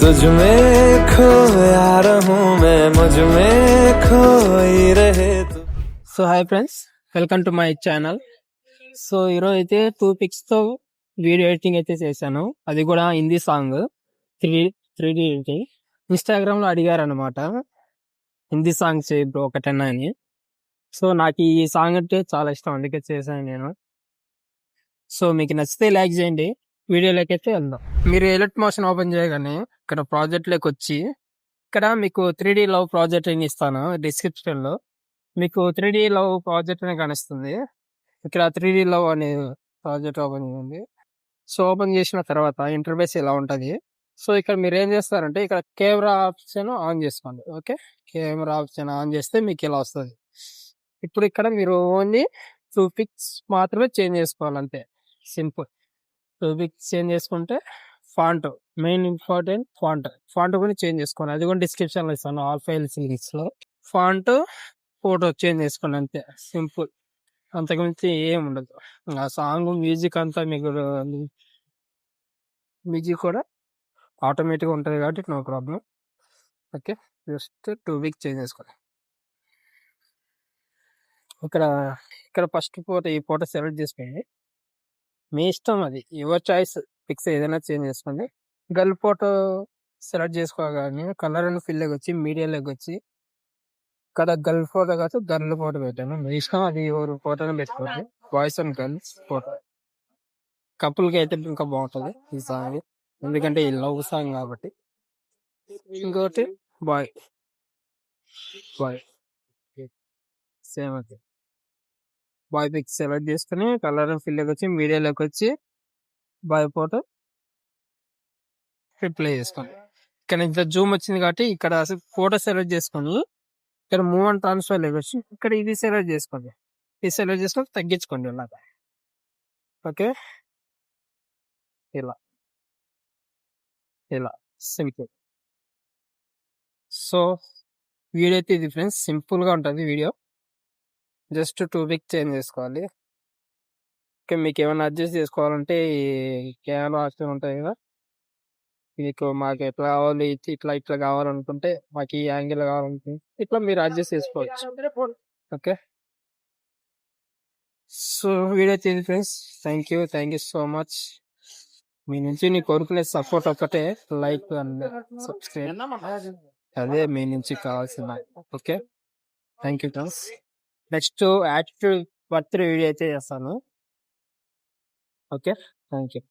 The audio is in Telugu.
तुझ में खोया रहूं मैं मुझ में खोई रहे तू। So hi friends, welcome to my channel. So ఈరోజు అయితే 2 పిక్స్ తో వీడియో ఎడిటింగ్ అయితే చేశాను. అది కూడా Hindi song 3D editing. Instagram లో అడిగారు అనమాట, హిందీ సాంగ్ చేయి బ్రో ఒకటన్నా అని. సో నాకు ఈ సాంగ్ అంటే చాలా ఇష్టం, అందుకే చేశాను నేను. సో మీకు నచ్చితే లైక్ చేయండి. వీడియోలోకి అయితే వెళ్దాం. మీరు ఎలర్ట్ మోషన్ ఓపెన్ చేయగానే ఇక్కడ ప్రాజెక్ట్ లోకి వచ్చి ఇక్కడ మీకు 3D లవ్ ప్రాజెక్ట్ అని ఇస్తాను డిస్క్రిప్షన్ లో. మీకు 3D లవ్ ప్రాజెక్ట్ అని కనిపిస్తుంది. ఇక్కడ 3D లవ్ అనే ప్రాజెక్ట్ ఓపెన్ చేయండి. సో ఓపెన్ చేసిన తర్వాత ఇంటర్ఫేస్ ఇలా ఉంటుంది. సో ఇక్కడ మీరు ఏం చేస్తారంటే ఇక్కడ కెమెరా ఆప్షన్ ఆన్ చేసుకోండి. ఓకే, కెమెరా ఆప్షన్ ఆన్ చేస్తే మీకు ఇలా వస్తుంది. ఇప్పుడు ఇక్కడ మీరు ఓన్లీ 2 పిక్స్ మాత్రమే చేంజ్ చేసుకోవాలంతే, సింపుల్. 2 పిక్స్ చేంజ్ చేసుకుంటే ఫాంట్ మెయిన్ ఇంపార్టెంట్, ఫాంట్ కూడా చేంజ్ చేసుకోండి. అది కూడా డిస్క్రిప్షన్ లో ఇస్తాను, ఆల్ ఫైల్ సిరీస్ లో. ఫాంట్ ఫోటో చేంజ్ చేసుకోండి అంతే, సింపుల్. అంతకుమించి ఏం ఉండదు. ఆ సాంగ్ మ్యూజిక్ అంతా మీకు మ్యూజిక్ కూడా ఆటోమేటిక్గా ఉంటుంది కాబట్టి no problem. Okay, just 2 weeks change చేసుకోండి. ఇక్కడ ఇక్కడ ఫస్ట్ ఫోటో, ఈ ఫోటో సెలెక్ట్ చేసుకోండి. మీ ఇష్టం, అది యువర్ చాయిస్. పిక్స్ ఏదైనా చేంజ్ చేసుకోండి. గర్ల్ ఫోటో సెలెక్ట్ చేసుకోగానే కలర్ అండ్ ఫిల్ వచ్చి మీడియాలోకి వచ్చి కదా గర్ల్ ఫోటో కాదు గర్ల్ ఫోటో పెట్టాను. మీ ఇష్టం, అది ఎవరు ఫోటోని పెట్టుకోండి. Boys and girls photo. కపుల్కి అయితే ఇంకా బాగుంటుంది ఈ సాంగ్, ఎందుకంటే ఈ లవ్ సాంగ్ కాబట్టి. ఇంకోటి బాయ్ బాయ్ సేమ్ అది. బాయ్ పిక్ సెలెక్ట్ చేసుకుని కలర్ అండ్ ఫిల్ వచ్చి మీడియాలోకి వచ్చి బాయ్ ఫోటో రిప్లై చేసుకోండి. ఇక్కడ ఇంత జూమ్ వచ్చింది కాబట్టి ఇక్కడ ఫోటో సెలెక్ట్ చేసుకొని ఇక్కడ మూవ్ అండ్ ట్రాన్స్ఫర్ వచ్చి ఇక్కడ ఇది సెలెక్ట్ చేసుకోండి. ఇది సెలెక్ట్ చేసుకొని తగ్గించుకోండి ఇలాగా. ఓకే, ఇలా ఇలా సింపుల్. సో వీడియో అయితే ఇది ఫ్రెండ్స్, సింపుల్ గా ఉంటుంది వీడియో. జస్ట్ 2 పిక్ చేంజ్ చేసుకోవాలి. ఓకే, మీకు ఏమైనా అడ్జస్ట్ చేసుకోవాలంటే కెమెరా ఆప్షన్ ఉంటాయి కదా, మీకు మాకు ఎట్లా కావాలి, ఇట్లా ఇట్లా కావాలనుకుంటే, మాకు ఈ యాంగిల్ కావాలనుకుంటే ఇట్లా మీరు అడ్జస్ట్ చేసుకోవచ్చు. ఓకే, సో వీడియో తీయండి friends. Thank you so much. మీ నుంచి నీ కోరుకునే సపోర్ట్ ఒకటే, లైక్ అండ్ సబ్స్క్రైబ్. అదే మీ నుంచి కావాల్సిన. Okay, thank you friends. Next attitude birthday video అయితే చేస్తాను. Okay, thank you.